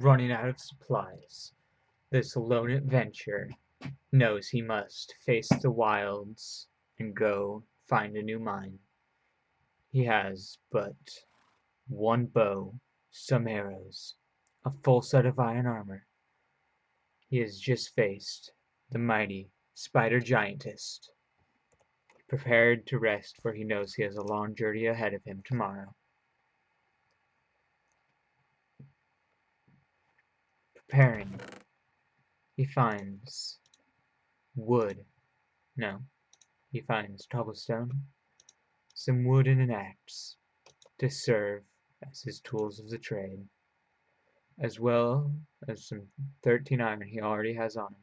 running out of supplies. This lone adventurer knows he must face the wilds and go find a new mine. He has but one bow, some arrows, a full set of iron armor. He has just faced the mighty Spider Giantess, prepared to rest, for he knows he has a long journey ahead of him tomorrow. Preparing, he finds wood. No, he finds cobblestone, some wood, and an axe to serve as his tools of the trade, as well as some 13 iron he already has on him.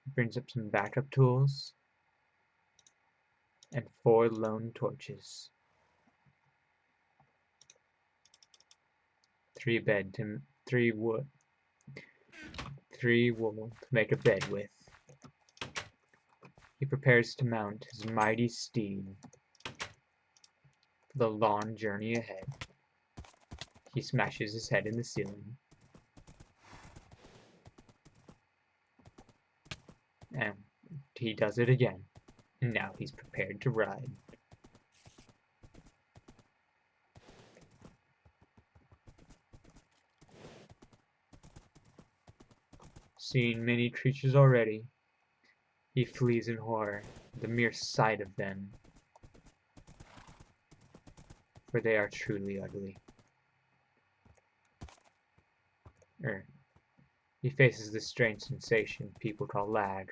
He brings up some backup tools and 4 lone torches. 3 wood, 3 wool to make a bed with. He prepares to mount his mighty steed for the long journey ahead. He smashes his head in the ceiling, and he does it again, and now he's prepared to ride. Seeing many creatures already, he flees in horror at the mere sight of them, for they are truly ugly. He faces this strange sensation people call lag.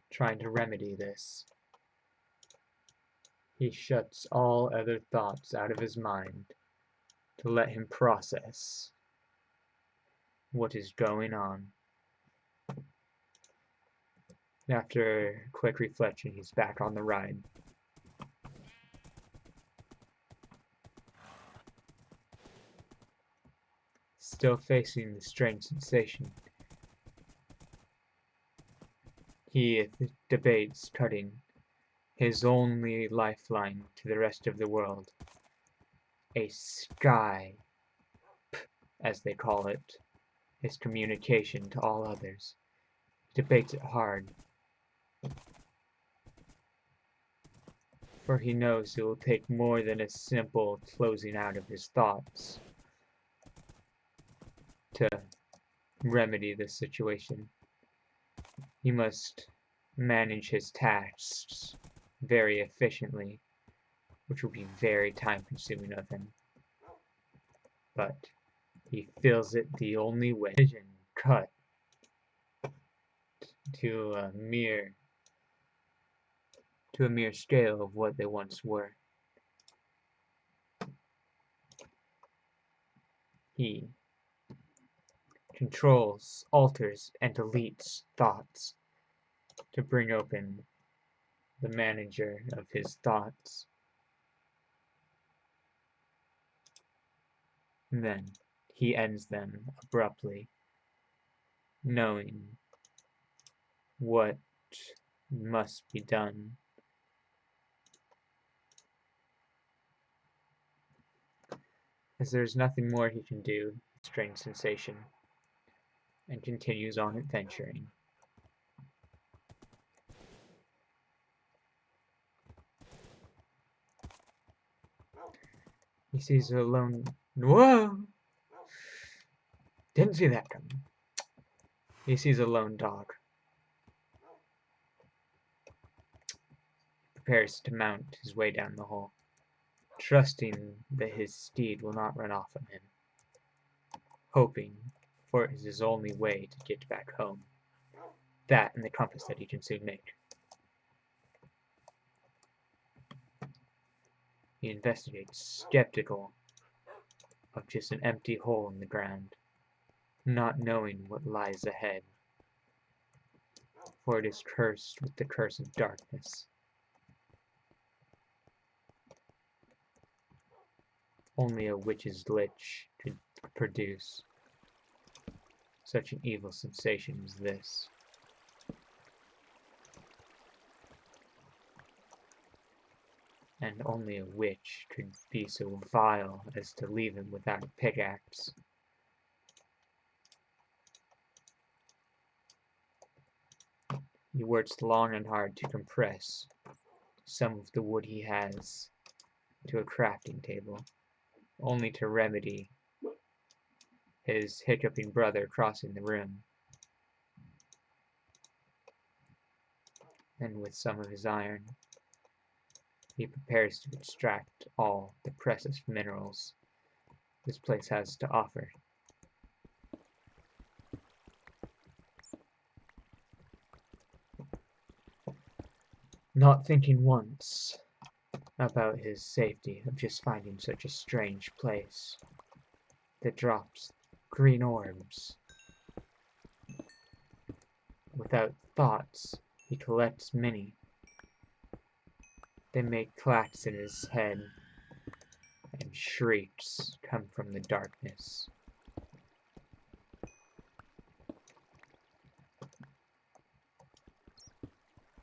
Trying to remedy this, he shuts all other thoughts out of his mind to let him process what is going on. After quick reflection, he's back on the ride. Still facing the strange sensation, he debates cutting his only lifeline to the rest of the world, a sky, as they call it, his communication to all others. He debates it hard, for he knows it will take more than a simple closing out of his thoughts to remedy this situation. He must manage his tasks very efficiently, which will be very time-consuming of him. But he feels it the only way. Vision cut to a mere scale of what they once were. He controls, alters, and deletes thoughts to bring open the manager of his thoughts. And then he ends them abruptly, knowing what must be done. As there's nothing more he can do, strange sensation, and continues on adventuring. He sees a lone... Whoa! Didn't see that coming. He sees a lone dog. Prepares to mount his way down the hole, trusting that his steed will not run off on him, hoping for it is his only way to get back home. That and the compass that he can soon make. He investigates, skeptical of just an empty hole in the ground, not knowing what lies ahead, for it is cursed with the curse of darkness. Only a witch's lich could produce such an evil sensation as this. and only a witch could be so vile as to leave him without a pickaxe. He works long and hard to compress some of the wood he has to a crafting table, only to remedy his hiccuping brother crossing the room. And with some of his iron, he prepares to extract all the precious minerals this place has to offer. Not thinking once about his safety of just finding such a strange place that drops green orbs. Without thoughts, he collects many. They make clacks in his head, and shrieks come from the darkness.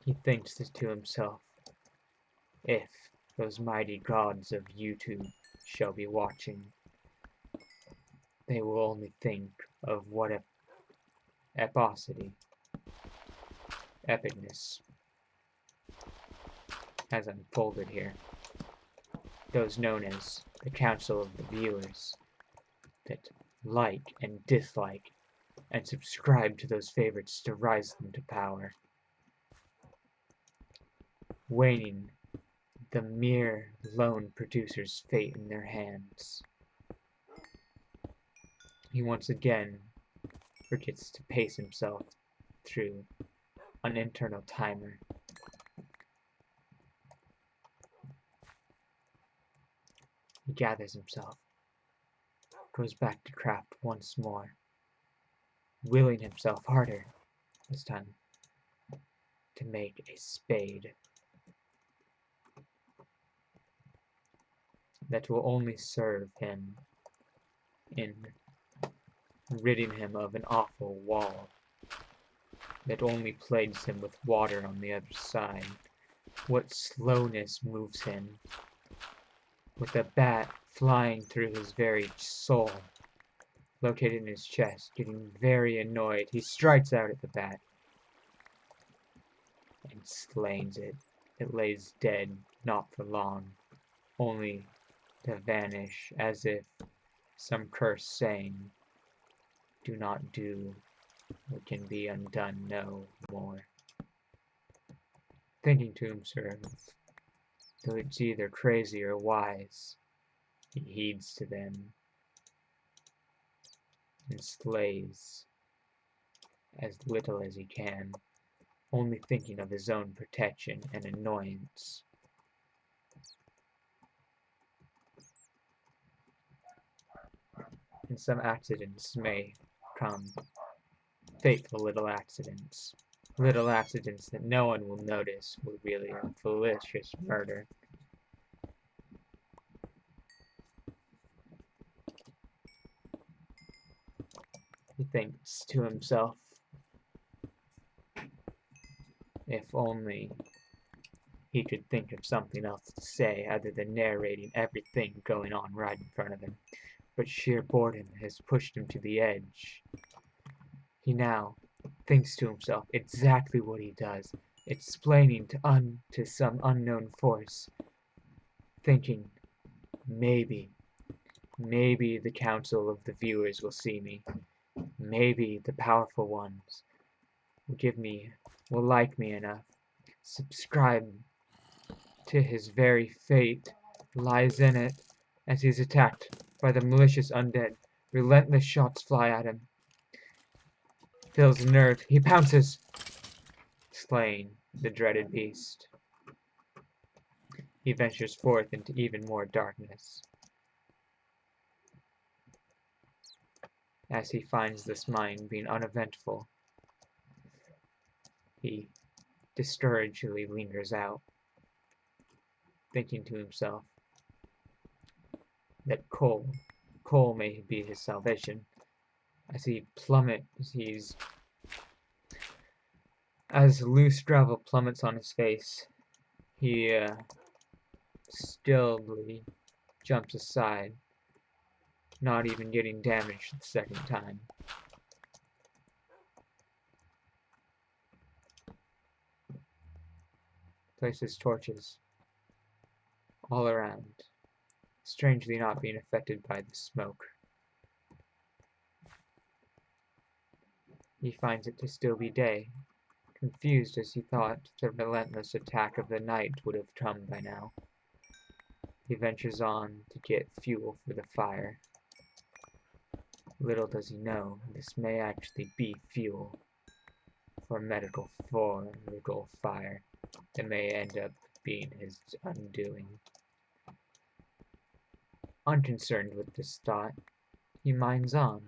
He thinks this to himself, if those mighty gods of YouTube shall be watching, they will only think of what epicity, epicness has unfolded here. Those known as the Council of the Viewers, that like and dislike and subscribe to those favorites to rise them to power, weighing the mere lone producer's fate in their hands. He once again forgets to pace himself through an internal timer. He gathers himself, goes back to craft once more, willing himself harder this time to make a spade that will only serve him in ridding him of an awful wall that only plagues him with water on the other side. What slowness moves him, with a bat flying through his very soul, located in his chest. Getting very annoyed, he strikes out at the bat and slays it. It lays dead, not for long, only to vanish as if some curse saying, "Do not do what can be undone no more." Thinking to himself, though it's either crazy or wise, he heeds to them and slays as little as he can, only thinking of his own protection and annoyance. And some accidents may come, fateful little accidents that no one will notice were really a malicious murder. He thinks to himself, if only he could think of something else to say other than narrating everything going on right in front of him. But sheer boredom has pushed him to the edge. He now thinks to himself exactly what he does, explaining to some unknown force, thinking, maybe the Council of the Viewers will see me. Maybe the powerful ones will like me enough, subscribe to his very fate lies in it, as he's attacked by the malicious undead. Relentless shots fly at him. Feels the nerve. He pounces, slaying the dreaded beast. He ventures forth into even more darkness. As he finds this mine being uneventful, he discouragedly lingers out, thinking to himself that coal may be his salvation. As as loose gravel plummets on his face, he Stillly jumps aside, not even getting damaged the second time. Places torches all around, strangely not being affected by the smoke. He finds it to still be day, confused as he thought the relentless attack of the night would have come by now. He ventures on to get fuel for the fire. Little does he know, this may actually be fuel for a medical fire that may end up being his undoing. Unconcerned with this thought, he mines on.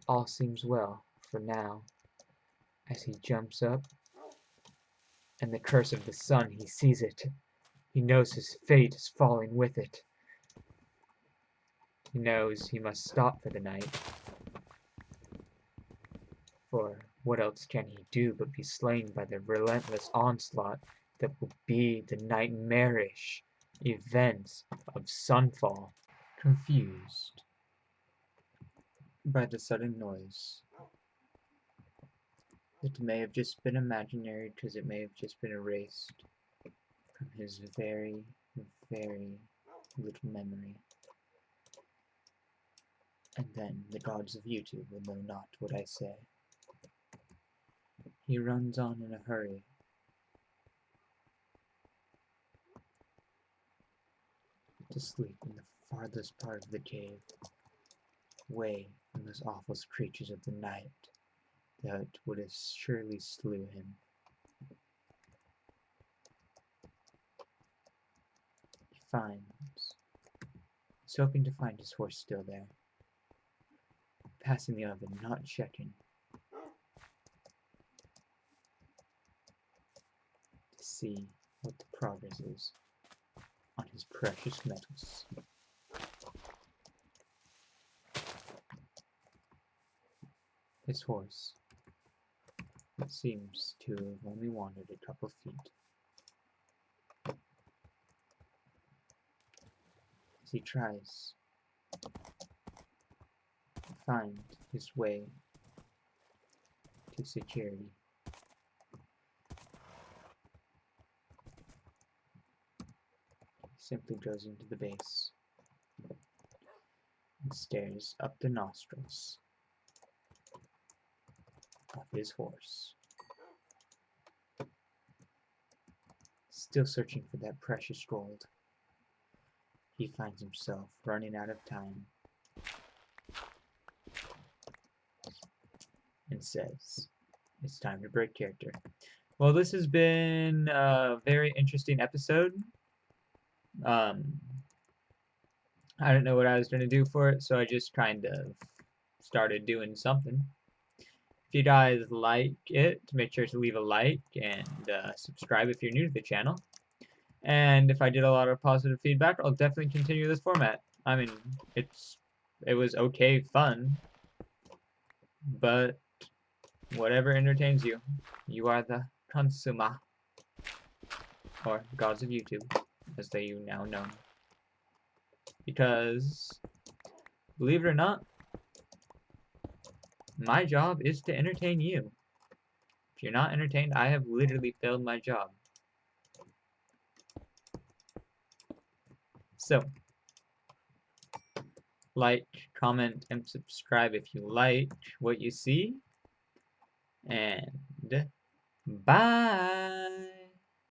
All seems well for now, as he jumps up, and the curse of the sun, he sees it. He knows his fate is falling with it. He knows he must stop for the night. For what else can he do but be slain by the relentless onslaught that will be the nightmarish events of Sunfall? Confused by the sudden noise, it may have just been imaginary because it may have just been erased from his very, very little memory. And then the gods of YouTube will know not what I say. He runs on in a hurry. To sleep in the farthest part of the cave, away from those awful creatures of the night that would have surely slew him. He's hoping to find his horse still there, passing the oven, not checking to see what the progress is on his precious metals. His horse, it seems to have only wandered a couple feet. As he tries to find his way to security. He simply goes into the base and stares up the nostrils of his horse. Still searching for that precious gold, he finds himself running out of time and says, "It's time to break character." Well, this has been a very interesting episode. I don't know what I was going to do for it, so I just kind of started doing something. If you guys like it, make sure to leave a like and subscribe if you're new to the channel. And if I get a lot of positive feedback, I'll definitely continue this format. I mean, it was okay fun, but whatever entertains you, you are the consumer, or gods of YouTube, as they now known. Because, believe it or not, my job is to entertain you. If you're not entertained, I have literally failed my job. So, like, comment, and subscribe if you like what you see. And bye!